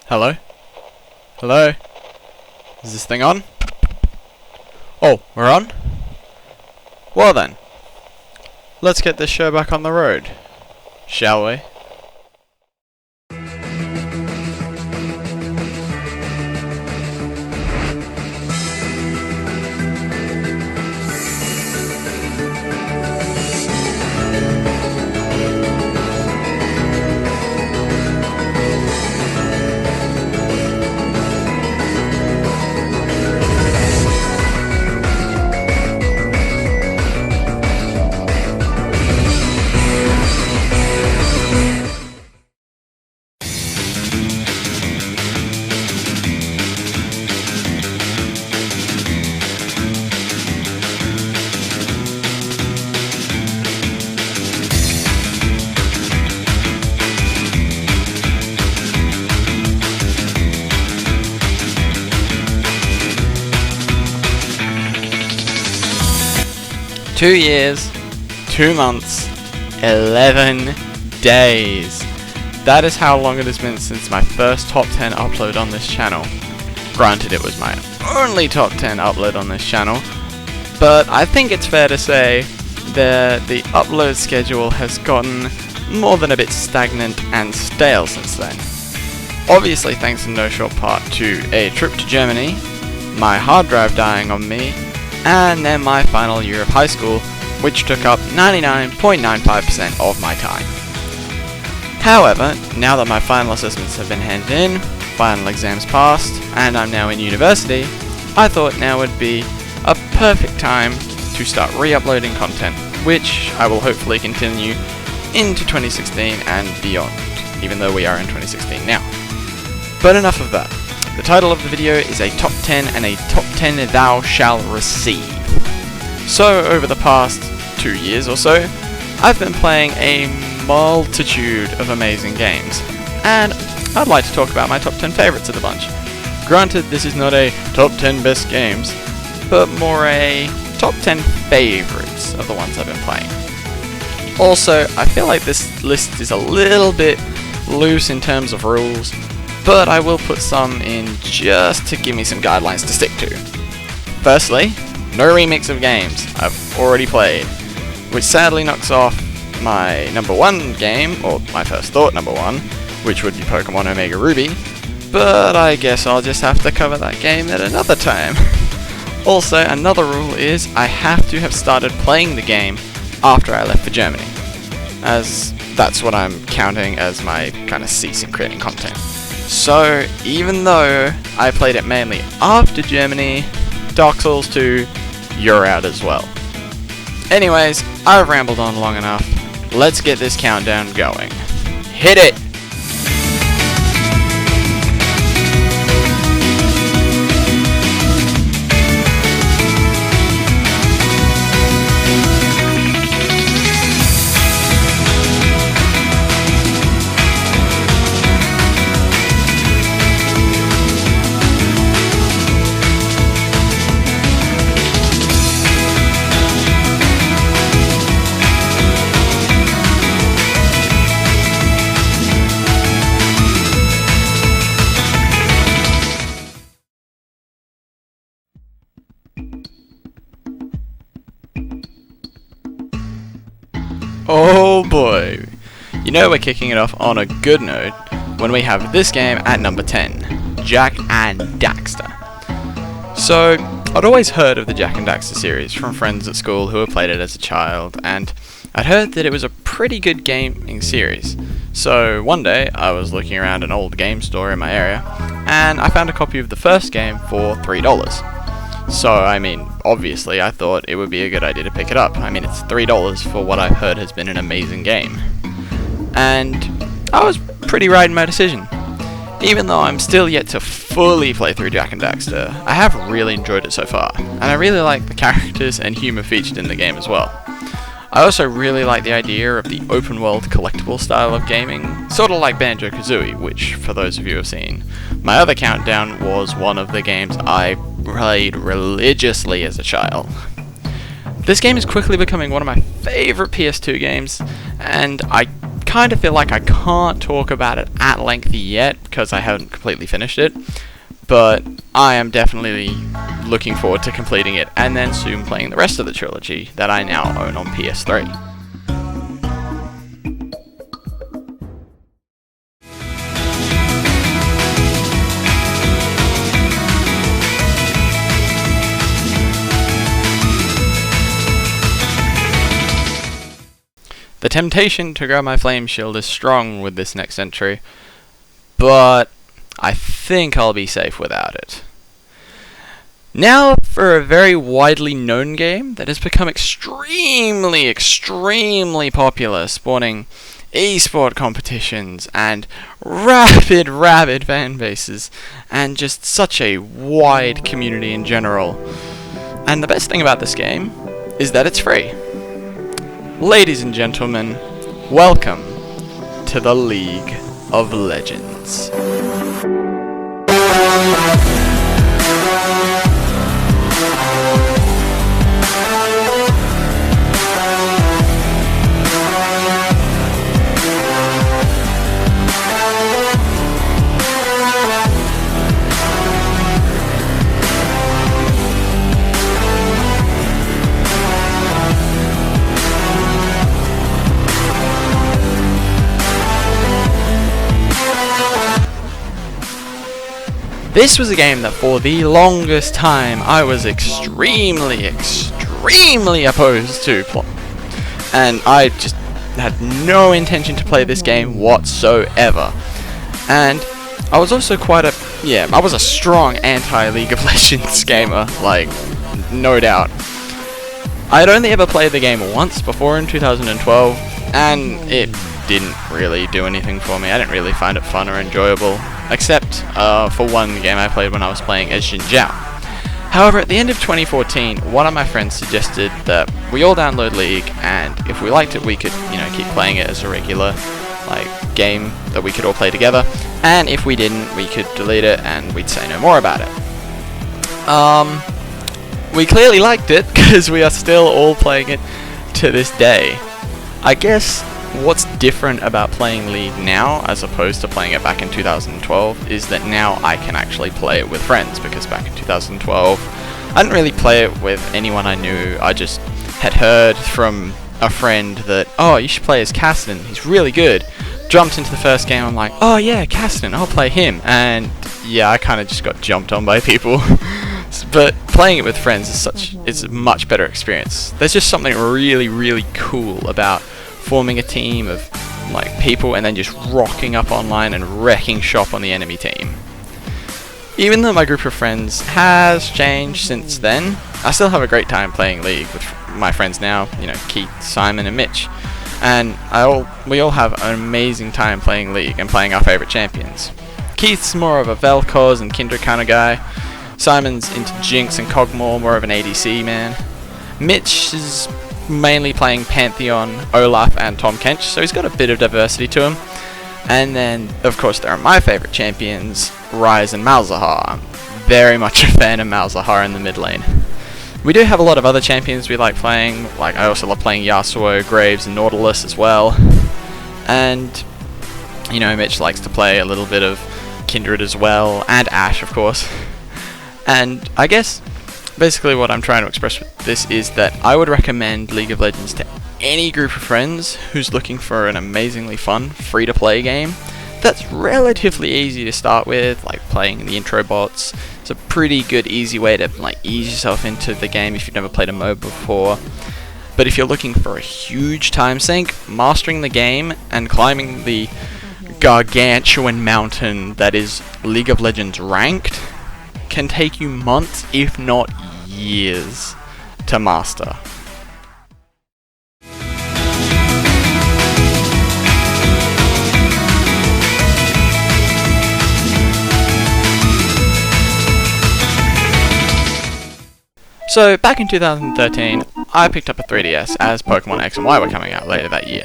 Hello? Hello? Is this thing on? Oh, we're on? Well then, let's get this show back on the road, shall we? Two years, 2 months, 11 days. That is how long it has been since my first top 10 upload on this channel. Granted, it was my only top 10 upload on this channel, but I think it's fair to say that the upload schedule has gotten more than a bit stagnant and stale since then. Obviously thanks in no short part to a trip to Germany, my hard drive dying on me, and then my final year of high school, which took up 99.95% of my time. However, now that my final assessments have been handed in, final exams passed, and I'm now in university, I thought now would be a perfect time to start re-uploading content, which I will hopefully continue into 2016 and beyond, even though we are in 2016 now. But enough of that. The title of the video is a top 10 and a top 10 thou shall receive. So over the past 2 years or so, I've been playing a multitude of amazing games, and I'd like to talk about my top 10 favourites of the bunch. Granted, this is not a top 10 best games, but more a top 10 favourites of the ones I've been playing. Also, I feel like this list is a little bit loose in terms of rules, but I will put some in just to give me some guidelines to stick to. Firstly, no remix of games I've already played, which sadly knocks off my number 1 game, or my first thought number 1, which would be Pokemon Omega Ruby, but I guess I'll just have to cover that game at another time. Also, another rule is I have to have started playing the game after I left for Germany, as that's what I'm counting as my kind of cease in creating content. So, even though I played it mainly after Germany, Dark Souls 2, you're out as well. Anyways, I've rambled on long enough. Let's get this countdown going. Hit it! Oh boy, you know we're kicking it off on a good note when we have this game at number 10, Jak and Daxter. So, I'd always heard of the Jak and Daxter series from friends at school who had played it as a child, and I'd heard that it was a pretty good gaming series. So one day, I was looking around an old game store in my area, and I found a copy of the first game for $3. So, I mean, obviously I thought it would be a good idea to pick it up. I mean, it's $3 for what I've heard has been an amazing game. And I was pretty right in my decision. Even though I'm still yet to fully play through Jak and Daxter, I have really enjoyed it so far, and I really like the characters and humour featured in the game as well. I also really like the idea of the open world collectible style of gaming, sort of like Banjo-Kazooie, which, for those of you who have seen my other countdown, was one of the games I played religiously as a child. This game is quickly becoming one of my favourite PS2 games, and I kind of feel like I can't talk about it at length yet because I haven't completely finished it, but I am definitely looking forward to completing it and then soon playing the rest of the trilogy that I now own on PS3. The temptation to grab my flame shield is strong with this next entry, but I think I'll be safe without it. Now for a very widely known game that has become extremely popular, spawning esport competitions and rabid fan bases, and just such a wide community in general. And the best thing about this game is that it's free. Ladies and gentlemen, welcome to the League of Legends. This was a game that for the longest time I was extremely opposed to and I just had no intention to play this game whatsoever. And I was also I was a strong anti-League of Legends gamer, like, no doubt. I'd only ever played the game once before in 2012, and it didn't really do anything for me. I didn't really find it fun or enjoyable, except for one game I played when I was playing as Xin Zhao. However, at the end of 2014, one of my friends suggested that we all download League, and if we liked it, we could, keep playing it as a regular, game that we could all play together, and if we didn't, we could delete it and we'd say no more about it. We clearly liked it, because we are still all playing it to this day. I guess what's different about playing League now as opposed to playing it back in 2012 is that now I can actually play it with friends, because back in 2012 I didn't really play it with anyone I knew. I just had heard from a friend that, oh, you should play as Caston, he's really good. Jumped into the first game, I'm like, oh yeah, Caston, I'll play him, and yeah, I kind of just got jumped on by people. But playing it with friends is a much better experience. There's just something really cool about forming a team of people and then just rocking up online and wrecking shop on the enemy team. Even though my group of friends has changed since then, I still have a great time playing League with my friends now, Keith, Simon and Mitch. And we all have an amazing time playing League and playing our favourite champions. Keith's more of a Vel'Koz and Kindred kind of guy. Simon's into Jinx and Kog'Maw, more of an ADC man. Mitch is mainly playing Pantheon, Olaf and Tahm Kench, so he's got a bit of diversity to him. And then, of course, there are my favourite champions, Ryze and Malzahar. I'm very much a fan of Malzahar in the mid lane. We do have a lot of other champions we like playing, I also love playing Yasuo, Graves and Nautilus as well. And, Mitch likes to play a little bit of Kindred as well, and Ashe, of course. And I guess basically what I'm trying to express with this is that I would recommend League of Legends to any group of friends who's looking for an amazingly fun, free-to-play game that's relatively easy to start with, like playing the intro bots. It's a pretty good, easy way to ease yourself into the game if you've never played a MOBA before. But if you're looking for a huge time sink, mastering the game and climbing the gargantuan mountain that is League of Legends Ranked can take you months, if not years, to master. So, back in 2013, I picked up a 3DS as Pokemon X and Y were coming out later that year.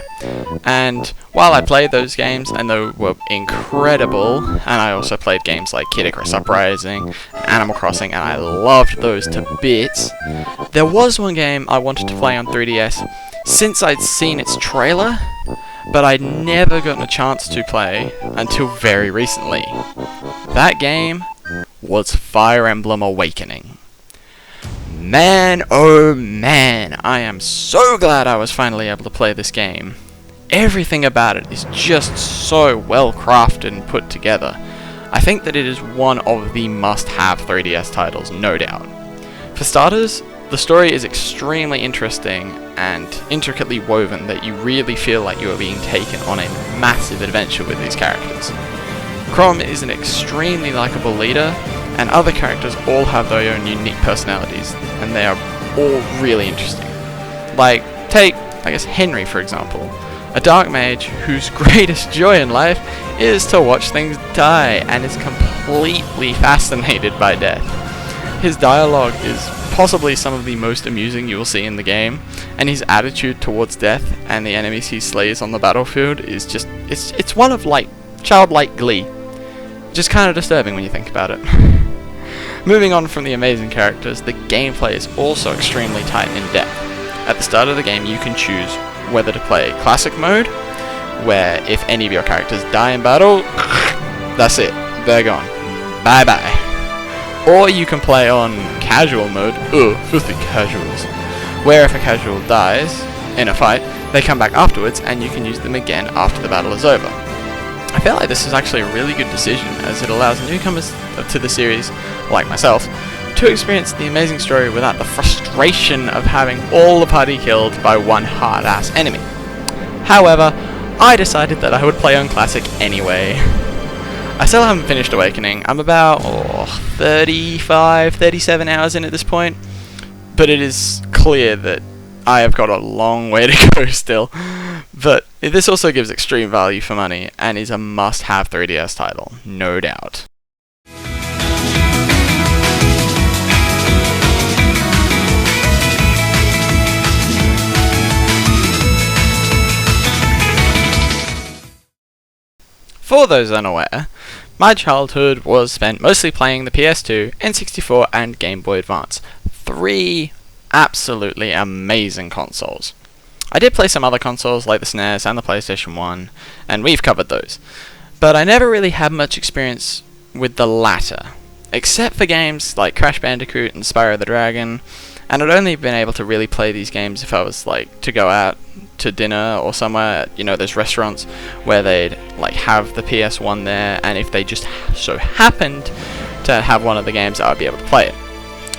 And while I played those games, and they were incredible, and I also played games like Kid Icarus Uprising, Animal Crossing, and I loved those to bits, there was one game I wanted to play on 3DS since I'd seen its trailer, but I'd never gotten a chance to play until very recently. That game was Fire Emblem Awakening. Man, oh man, I am so glad I was finally able to play this game. Everything about it is just so well crafted and put together. I think that it is one of the must-have 3DS titles, no doubt. For starters, the story is extremely interesting and intricately woven that you really feel like you are being taken on a massive adventure with these characters. Chrom is an extremely likable leader, and other characters all have their own unique personalities, and they are all really interesting. Like, take, I guess, Henry for example, a dark mage whose greatest joy in life is to watch things die and is completely fascinated by death. His dialogue is possibly some of the most amusing you will see in the game, and his attitude towards death and the enemies he slays on the battlefield is just, it's one of like childlike glee. Just kind of disturbing when you think about it. Moving on from the amazing characters, the gameplay is also extremely tight and in depth. At the start of the game you can choose whether to play classic mode, where if any of your characters die in battle, that's it, they're gone. Bye bye. Or you can play on casual mode, filthy casuals, where if a casual dies in a fight, they come back afterwards and you can use them again after the battle is over. I feel like this is actually a really good decision, as it allows newcomers to the series, like myself, to experience the amazing story without the frustration of having all the party killed by one hard-ass enemy. However, I decided that I would play on Classic anyway. I still haven't finished Awakening. I'm about 35, 37 hours in at this point, but it is clear that I have got a long way to go still. But this also gives extreme value for money and is a must-have 3DS title, no doubt. For those unaware, my childhood was spent mostly playing the PS2, N64 and Game Boy Advance. 3 absolutely amazing consoles. I did play some other consoles like the SNES and the PlayStation 1, and we've covered those. But I never really had much experience with the latter, except for games like Crash Bandicoot and Spyro the Dragon, and I'd only been able to really play these games if I was like to go out to dinner or somewhere, you know, those restaurants where they'd like have the PS1 there, and if they just so happened to have one of the games, I would be able to play it.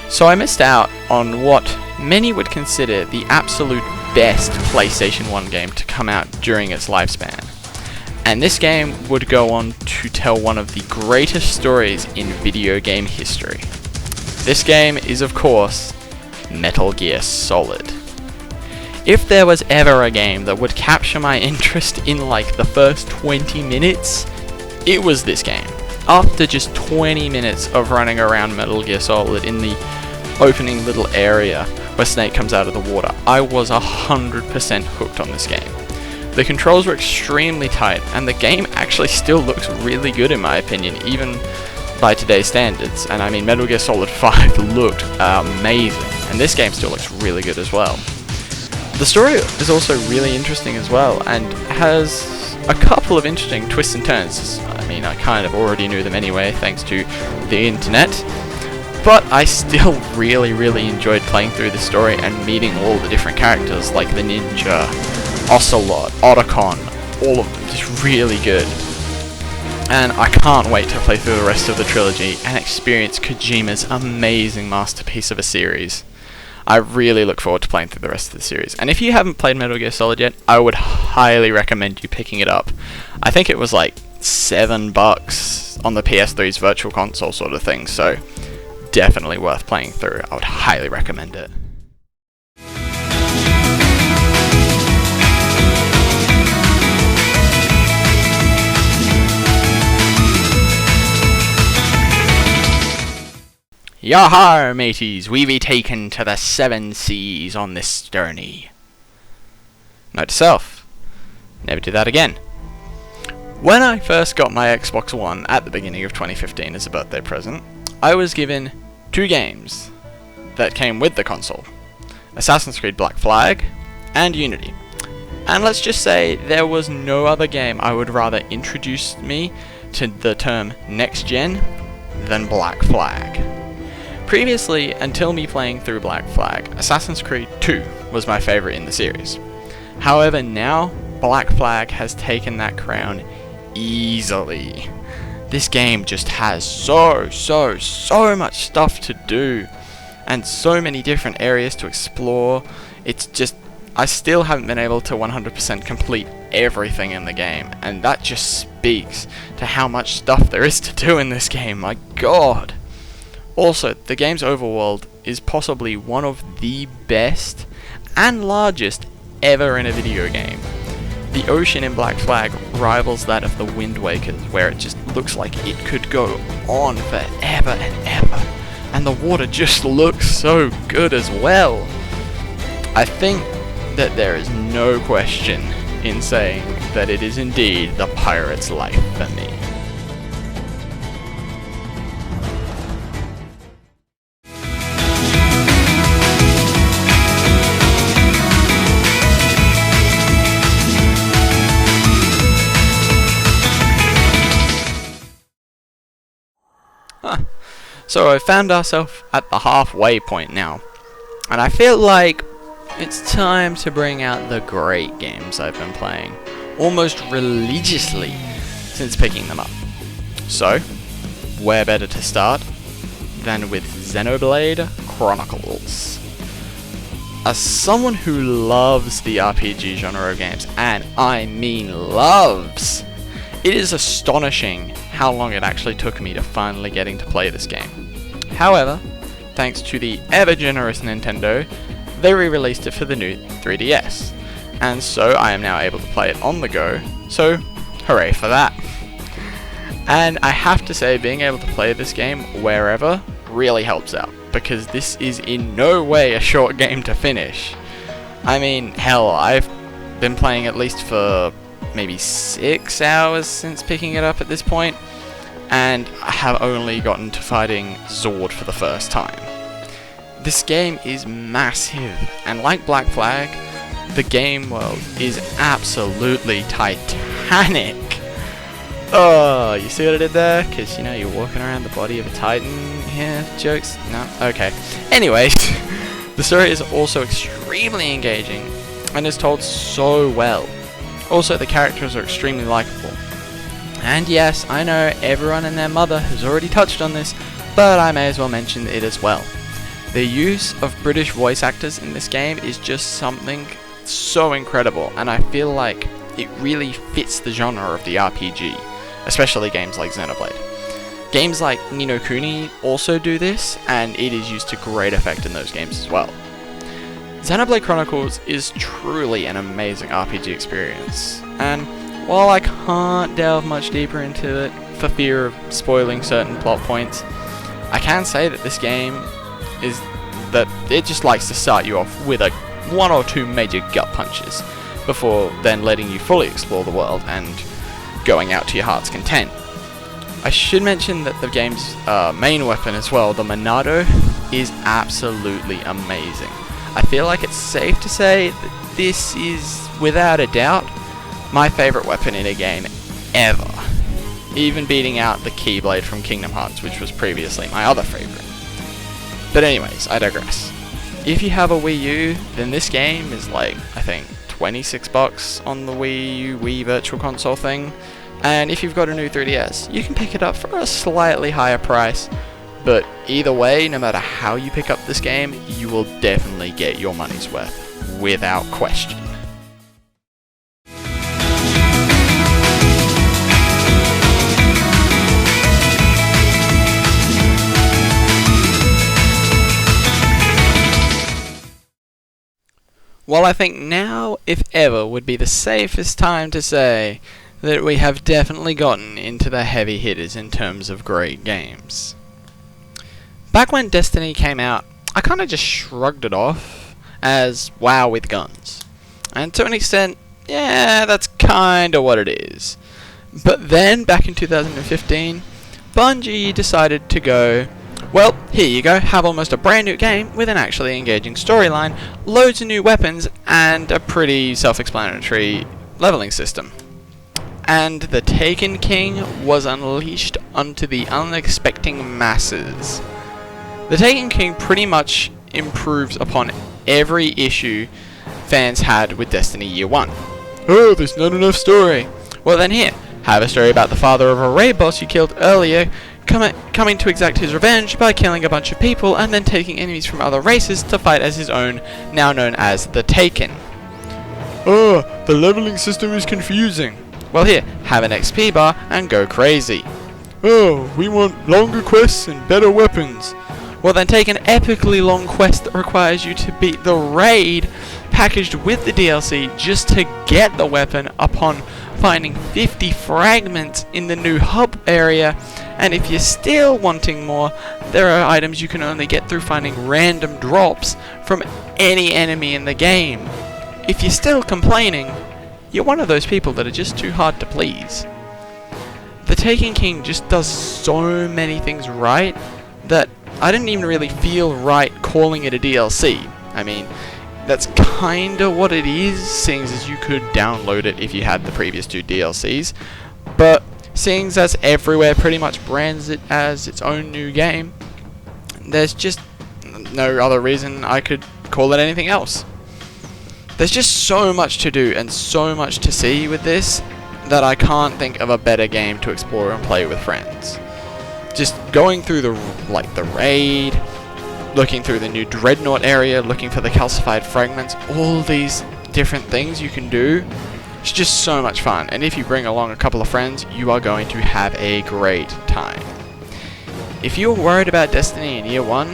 So I missed out on what many would consider the absolute best PlayStation 1 game to come out during its lifespan. And this game would go on to tell one of the greatest stories in video game history. This game is, of course, Metal Gear Solid. If there was ever a game that would capture my interest in like the first 20 minutes, it was this game. After just 20 minutes of running around Metal Gear Solid in the opening little area where Snake comes out of the water, I was 100% hooked on this game. The controls were extremely tight, and the game actually still looks really good in my opinion, even by today's standards. And I mean, Metal Gear Solid 5 looked amazing, and this game still looks really good as well. The story is also really interesting as well, and has a couple of interesting twists and turns. I mean, I kind of already knew them anyway, thanks to the internet, but I still really enjoyed playing through the story and meeting all the different characters, like the Ninja, Ocelot, Otacon, all of them, just really good. And I can't wait to play through the rest of the trilogy and experience Kojima's amazing masterpiece of a series. I really look forward to playing through the rest of the series. And if you haven't played Metal Gear Solid yet, I would highly recommend you picking it up. I think it was like $7 on the PS3's Virtual Console sort of thing, so definitely worth playing through. I would highly recommend it. Yahar, mateys, we be taken to the 7 seas on this journey. Note to self, never do that again. When I first got my Xbox One at the beginning of 2015 as a birthday present, I was given 2 games that came with the console: Assassin's Creed Black Flag and Unity. And let's just say there was no other game I would rather introduce me to the term next gen than Black Flag. Previously, until me playing through Black Flag, Assassin's Creed 2 was my favourite in the series. However, now Black Flag has taken that crown easily. This game just has so much stuff to do and so many different areas to explore. It's just, I still haven't been able to 100% complete everything in the game, and that just speaks to how much stuff there is to do in this game. My god. Also, the game's overworld is possibly one of the best and largest ever in a video game. The ocean in Black Flag rivals that of the Wind Waker, where it just looks like it could go on forever and ever, and the water just looks so good as well. I think that there is no question in saying that it is indeed the pirate's life for me. So I found ourselves at the halfway point now, and I feel like it's time to bring out the great games I've been playing, almost religiously, since picking them up. So, where better to start than with Xenoblade Chronicles. As someone who loves the RPG genre of games, and I mean loves, it is astonishing how long it actually took me to finally getting to play this game. However, thanks to the ever generous Nintendo, they re-released it for the new 3DS, and so I am now able to play it on the go, so hooray for that. And I have to say, being able to play this game wherever really helps out, because this is in no way a short game to finish. I mean, hell, I've been playing at least for maybe 6 hours since picking it up at this point, and I have only gotten to fighting Zord for the first time. This game is massive, and like Black Flag, the game world is absolutely titanic. Oh, you see what I did there? Because, you know, you're walking around the body of a titan. Yeah, jokes? No? Okay. Anyways, the story is also extremely engaging, and is told so well. Also, the characters are extremely likable. And yes, I know everyone and their mother has already touched on this, but I may as well mention it as well. The use of British voice actors in this game is just something so incredible, and I feel like it really fits the genre of the RPG, especially games like Xenoblade. Games like Ni no Kuni also do this, and it is used to great effect in those games as well. Xenoblade Chronicles is truly an amazing RPG experience, and while I can't delve much deeper into it for fear of spoiling certain plot points, I can say that this game is that it just likes to start you off with one or two major gut punches, before then letting you fully explore the world and going out to your heart's content. I should mention that the game's main weapon as well, the Monado, is absolutely amazing. I feel like it's safe to say that this is, without a doubt, my favourite weapon in a game ever, even beating out the Keyblade from Kingdom Hearts, which was previously my other favourite. But anyways, I digress. If you have a Wii U, then this game is like, I think, $26 on the Wii Virtual Console thing, and if you've got a new 3DS, you can pick it up for a slightly higher price, but either way, no matter how you pick up this game, you will definitely get your money's worth, without question. Well, I think now, if ever, would be the safest time to say that we have definitely gotten into the heavy hitters in terms of great games. Back when Destiny came out, I kind of just shrugged it off as WoW with guns. And to an extent, yeah, that's kind of what it is. But then, back in 2015, Bungie decided to go Well, here you go, have almost a brand new game with an actually engaging storyline, loads of new weapons, and a pretty self-explanatory leveling system. And the Taken King was unleashed onto the unexpected masses. The Taken King pretty much improves upon every issue fans had with Destiny Year 1. Oh, there's not enough story. Well then here, have a story about the father of a raid boss you killed earlier, coming to exact his revenge by killing a bunch of people and then taking enemies from other races to fight as his own, now known as the Taken. Oh, the leveling system is confusing. Well here, have an XP bar and go crazy. Oh, we want longer quests and better weapons. Well then take an epically long quest that requires you to beat the raid packaged with the DLC just to get the weapon upon finding 50 fragments in the new hub area, and if you're still wanting more, there are items you can only get through finding random drops from any enemy in the game. If you're still complaining, you're one of those people that are just too hard to please. The Taken King just does so many things right that I didn't even really feel right calling it a DLC. I mean, that's kinda what it is, seeing as you could download it if you had the previous 2 DLCs, but seeing as Everywhere pretty much brands it as its own new game, there's just no other reason I could call it anything else. There's just so much to do and so much to see with this that I can't think of a better game to explore and play with friends. Just going through the raid, looking through the new Dreadnought area, looking for the calcified fragments, all these different things you can do. It's just so much fun, and if you bring along a couple of friends, you are going to have a great time. If you're worried about Destiny in Year 1,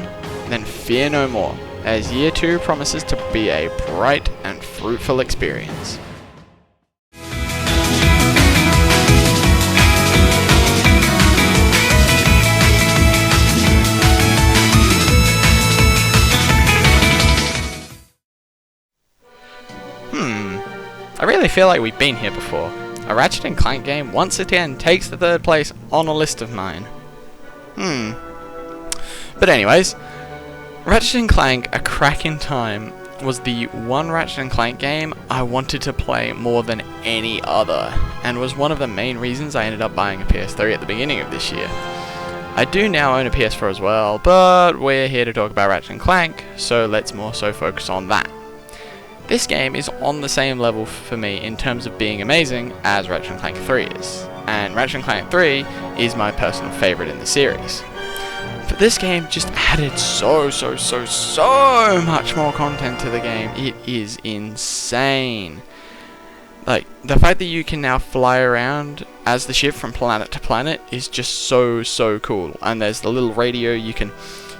then fear no more, as Year 2 promises to be a bright and fruitful experience. I really feel like we've been here before. A Ratchet and Clank game once again takes the 3rd place on a list of mine. But anyways, Ratchet and Clank A Crack in Time was the one Ratchet and Clank game I wanted to play more than any other, and was one of the main reasons I ended up buying a PS3 at the beginning of this year. I do now own a PS4 as well, but we're here to talk about Ratchet and Clank, so let's more so focus on that. This game is on the same level for me in terms of being amazing as Ratchet and Clank 3 is, and Ratchet and Clank 3 is my personal favourite in the series. But this game just added so much more content to the game. It is insane. Like, the fact that you can now fly around as the ship from planet to planet is just so cool, and there's the little radio you can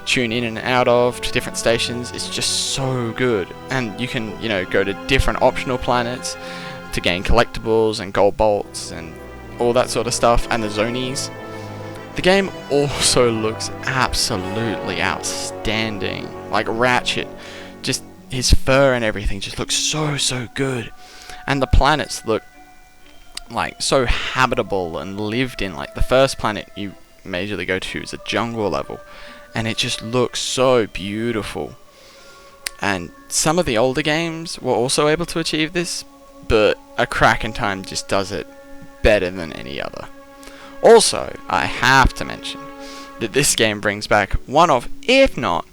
tune in and out of to different stations. It's just so good, and you can, go to different optional planets to gain collectibles and gold bolts and all that sort of stuff, and the zonies. The game also looks absolutely outstanding. Like Ratchet, just his fur and everything just looks so good, and the planets look like so habitable and lived in. Like the first planet you majorly go to is a jungle level, and it just looks so beautiful. And some of the older games were also able to achieve this, but A Crack in Time just does it better than any other. Also, I have to mention that this game brings back one of, if not,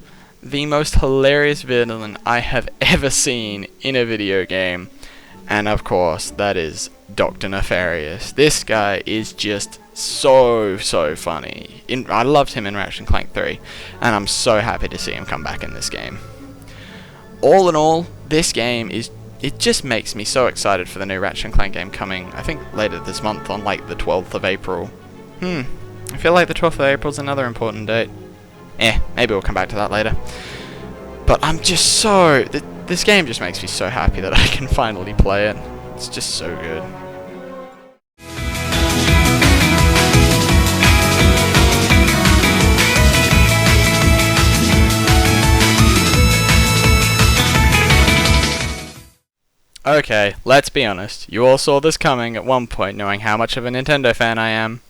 the most hilarious villain I have ever seen in a video game, and of course, that is Dr. Nefarious. This guy is just so funny. I loved him in Ratchet and Clank 3, and I'm so happy to see him come back in this game. All in all, this game it just makes me so excited for the new Ratchet and Clank game coming, I think later this month on like the 12th of April. I feel like the 12th of April is another important date. Maybe we'll come back to that later. But I'm just this game just makes me so happy that I can finally play it. It's just so good. Okay, let's be honest. You all saw this coming at one point, knowing how much of a Nintendo fan I am.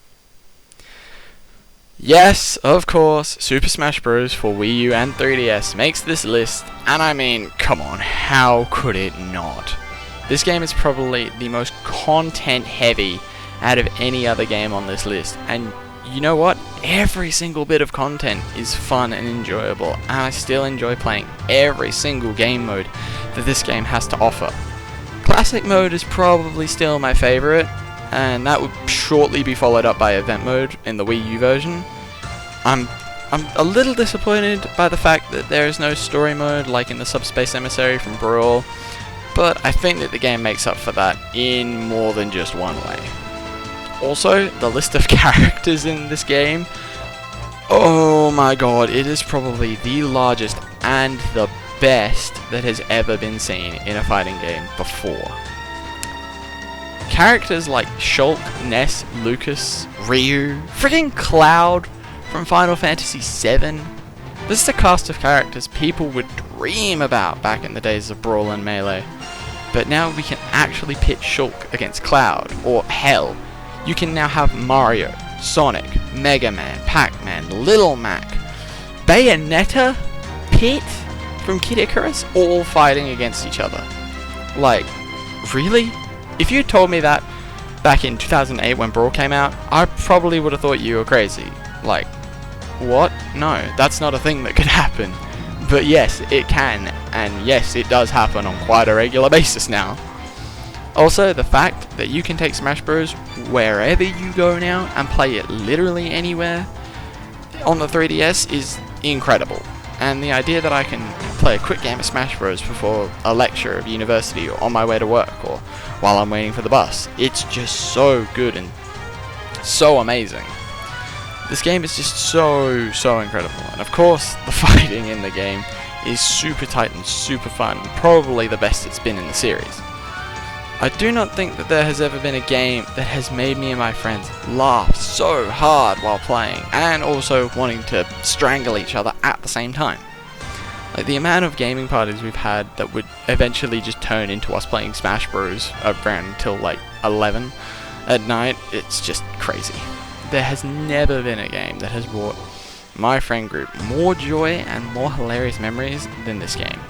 Yes, of course, Super Smash Bros. For Wii U and 3DS makes this list, and I mean, come on, how could it not? This game is probably the most content heavy out of any other game on this list, and you know what? Every single bit of content is fun and enjoyable, and I still enjoy playing every single game mode that this game has to offer. Classic mode is probably still my favorite, and that would shortly be followed up by event mode in the Wii U version. I'm a little disappointed by the fact that there is no story mode like in the Subspace Emissary from Brawl, but I think that the game makes up for that in more than just one way. Also, the list of characters in this game, oh my god, it is probably the largest and the best that has ever been seen in a fighting game before. Characters like Shulk, Ness, Lucas, Ryu, freaking Cloud from Final Fantasy VII. This is a cast of characters people would dream about back in the days of Brawl and Melee. But now we can actually pit Shulk against Cloud, or hell, you can now have Mario, Sonic, Mega Man, Pac-Man, Little Mac, Bayonetta, Pit from Kid Icarus, all fighting against each other. Like, really? If you told me that back in 2008 when Brawl came out, I probably would have thought you were crazy. Like, what? No, that's not a thing that could happen. But yes, it can, and yes, it does happen on quite a regular basis now. Also, the fact that you can take Smash Bros. Wherever you go now and play it literally anywhere on the 3DS is incredible. And the idea that I can play a quick game of Smash Bros. Before a lecture at university or on my way to work or while I'm waiting for the bus, it's just so good and so amazing. This game is just so incredible, and of course the fighting in the game is super tight and super fun, probably the best it's been in the series. I do not think that there has ever been a game that has made me and my friends laugh so hard while playing, and also wanting to strangle each other at the same time. Like, the amount of gaming parties we've had that would eventually just turn into us playing Smash Bros. Around until like 11 at night, it's just crazy. There has never been a game that has brought my friend group more joy and more hilarious memories than this game.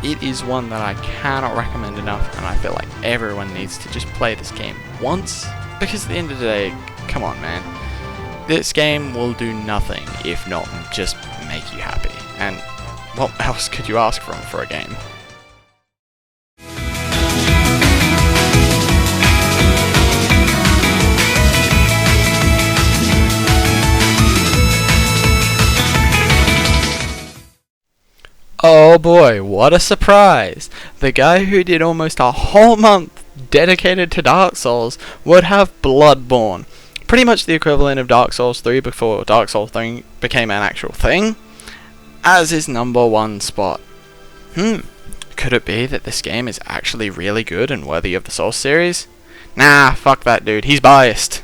It is one that I cannot recommend enough, and I feel like everyone needs to just play this game once, because at the end of the day, come on man, this game will do nothing if not just make you happy, and what else could you ask for a game? Oh boy, what a surprise! The guy who did almost a whole month dedicated to Dark Souls would have Bloodborne. Pretty much the equivalent of Dark Souls 3 before Dark Souls 3 became an actual thing, as his #1 spot. Could it be that this game is actually really good and worthy of the Souls series? Nah, fuck that dude, he's biased.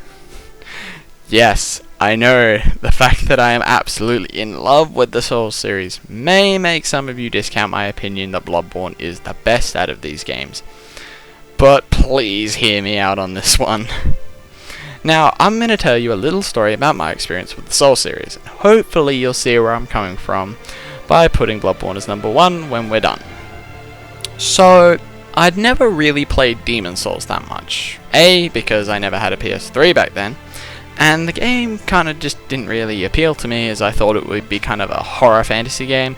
Yes, I know, the fact that I am absolutely in love with the Souls series may make some of you discount my opinion that Bloodborne is the best out of these games. But please hear me out on this one. Now, I'm going to tell you a little story about my experience with the Souls series, and hopefully you'll see where I'm coming from by putting Bloodborne as #1 when we're done. So, I'd never really played Demon Souls that much. A, because I never had a PS3 back then, and the game kind of just didn't really appeal to me, as I thought it would be kind of a horror fantasy game.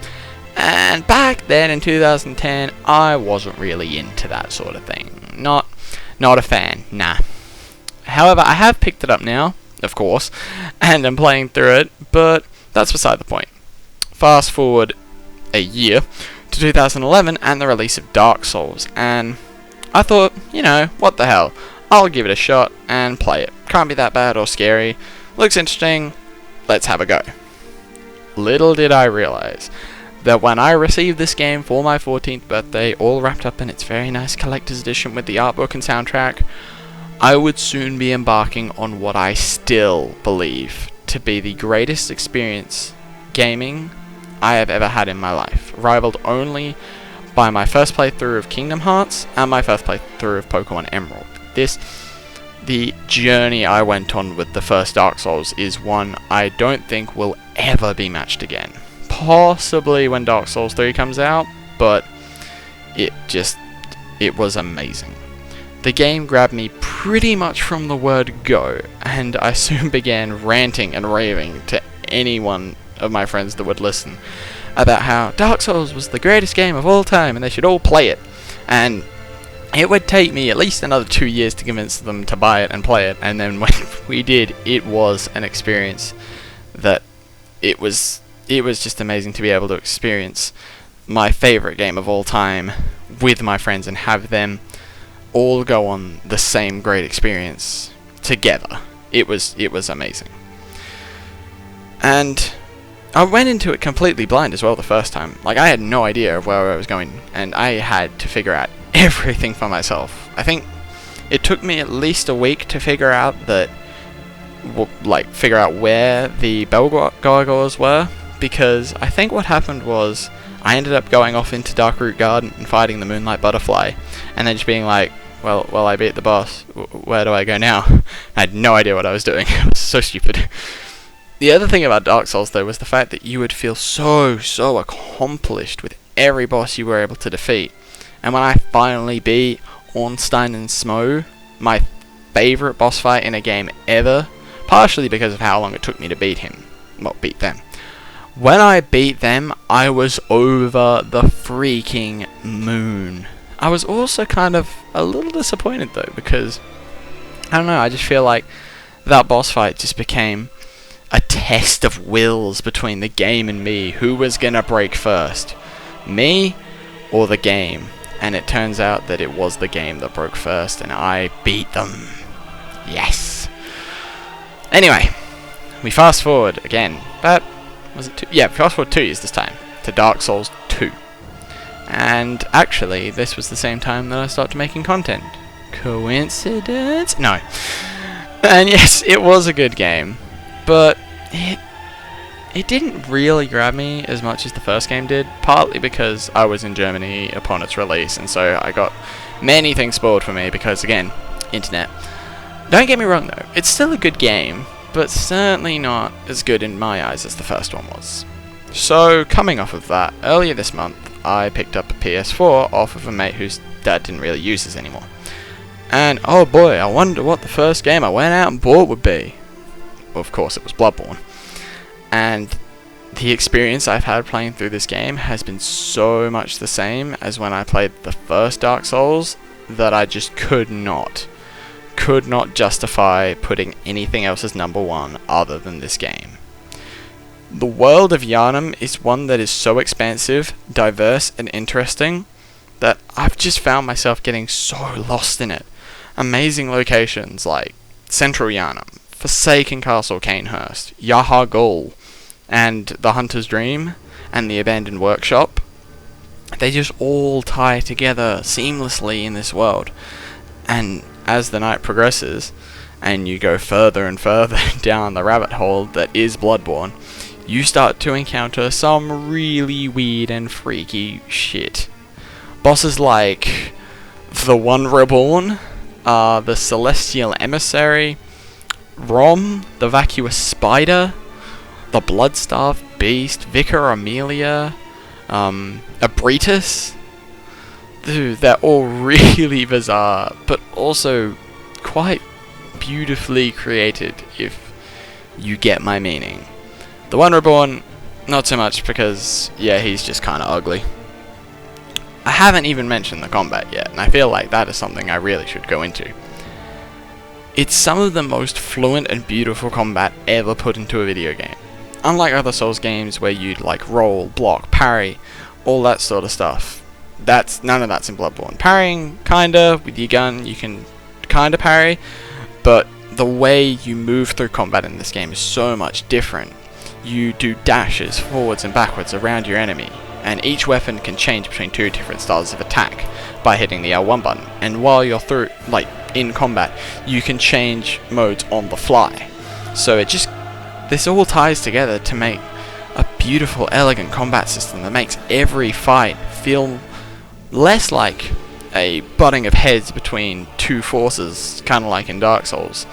And back then in 2010, I wasn't really into that sort of thing. Not a fan, nah. However, I have picked it up now, of course, and I'm playing through it, but that's beside the point. Fast forward a year to 2011 and the release of Dark Souls, and I thought, you know, what the hell, I'll give it a shot and play it. Can't be that bad or scary. Looks interesting. Let's have a go. Little did I realize that when I received this game for my 14th birthday, all wrapped up in its very nice collector's edition with the artbook and soundtrack, I would soon be embarking on what I still believe to be the greatest experience gaming I have ever had in my life, rivaled only by my first playthrough of Kingdom Hearts and my first playthrough of Pokemon Emerald. the journey I went on with the first Dark Souls is one I don't think will ever be matched again. Possibly when Dark Souls 3 comes out, but it was amazing. The game grabbed me pretty much from the word go, and I soon began ranting and raving to any one of my friends that would listen about how Dark Souls was the greatest game of all time and they should all play it. And it would take me at least another 2 years to convince them to buy it and play it, and then when we did, it was an experience that it was just amazing to be able to experience my favorite game of all time with my friends and have them all go on the same great experience together. It was amazing. And I went into it completely blind as well the first time. Like, I had no idea of where I was going, and I had to figure out everything for myself. I think it took me at least a week to figure out where the bell gargoyles were, because I think what happened was I ended up going off into Darkroot Garden and fighting the Moonlight Butterfly, and then just being like, well, I beat the boss, where do I go now? I had no idea what I was doing. It was so stupid. The other thing about Dark Souls, though, was the fact that you would feel so accomplished with every boss you were able to defeat. And when I finally beat Ornstein and Smough, my favourite boss fight in a game ever, partially because of how long it took me to beat them. When I beat them, I was over the freaking moon. I was also kind of a little disappointed, though, because, I don't know, I just feel like that boss fight just became a test of wills between the game and me. Who was gonna break first? Me or the game? And it turns out that it was the game that broke first, and I beat them. Yes! Anyway, we fast forward again, but was it 2? Yeah, fast forward 2 years this time, to Dark Souls 2. And actually, this was the same time that I started making content. Coincidence? No. And yes, it was a good game, but it didn't really grab me as much as the first game did, partly because I was in Germany upon its release, and so I got many things spoiled for me because, again, internet. Don't get me wrong though, it's still a good game, but certainly not as good in my eyes as the first one was. So, coming off of that, earlier this month, I picked up a PS4 off of a mate whose dad didn't really use this anymore. And, oh boy, I wonder what the first game I went out and bought would be. Well, of course, it was Bloodborne. And the experience I've had playing through this game has been so much the same as when I played the first Dark Souls that I just could not justify putting anything else as number one other than this game. The world of Yharnam is one that is so expansive, diverse, and interesting that I've just found myself getting so lost in it. Amazing locations like Central Yharnam, Forsaken Castle Canehurst, Yahar Gul, and the Hunter's Dream, and the Abandoned Workshop. They just all tie together seamlessly in this world. And as the night progresses, and you go further and further down the rabbit hole that is Bloodborne, you start to encounter some really weird and freaky shit. Bosses like the One Reborn, the Celestial Emissary, Rom, the Vacuous Spider, the Bloodstarved Beast, Vicar Amelia, Abritus. Dude, they're all really bizarre, but also quite beautifully created, if you get my meaning. The One Reborn, not so much, because, yeah, he's just kind of ugly. I haven't even mentioned the combat yet, and I feel like that is something I really should go into. It's some of the most fluent and beautiful combat ever put into a video game. Unlike other Souls games where you'd like roll, block, parry, all that sort of stuff. None of that's in Bloodborne. Parrying, kinda, with your gun you can kinda parry, but the way you move through combat in this game is so much different. You do dashes forwards and backwards around your enemy, and each weapon can change between 2 different styles of attack by hitting the L1 button, and while you're in combat, you can change modes on the fly. So this all ties together to make a beautiful, elegant combat system that makes every fight feel less like a butting of heads between two forces, kind of like in Dark Souls.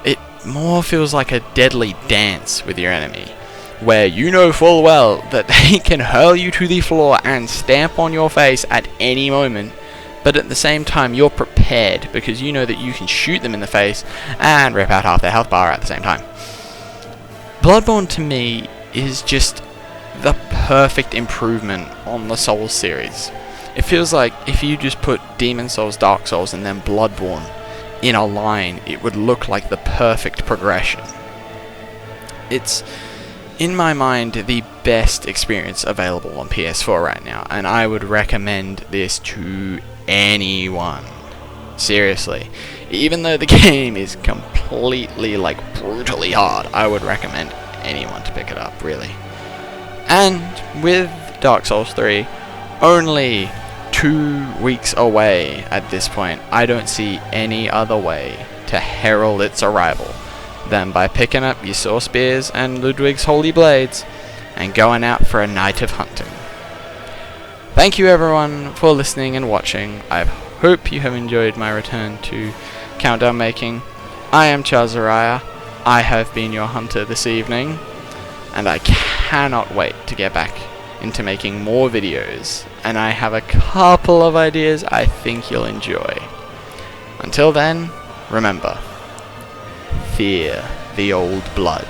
It more feels like a deadly dance with your enemy, where you know full well that they can hurl you to the floor and stamp on your face at any moment, but at the same time you're prepared because you know that you can shoot them in the face and rip out half their health bar at the same time. Bloodborne to me is just the perfect improvement on the Souls series. It feels like if you just put Demon Souls, Dark Souls, and then Bloodborne in a line, it would look like the perfect progression. It's, in my mind, the best experience available on PS4 right now, and I would recommend this to anyone. Seriously. Even though the game is completely, brutally hard, I would recommend anyone to pick it up, really. And with Dark Souls 3 only 2 weeks away at this point, I don't see any other way to herald its arrival than by picking up your Sword Spears and Ludwig's Holy Blades and going out for a night of hunting. Thank you everyone for listening and watching. I hope you have enjoyed my return to Countdown Making. I am Charzzariah. I have been your hunter this evening, and I cannot wait to get back into making more videos, and I have a couple of ideas I think you'll enjoy. Until then, remember, fear the old blood.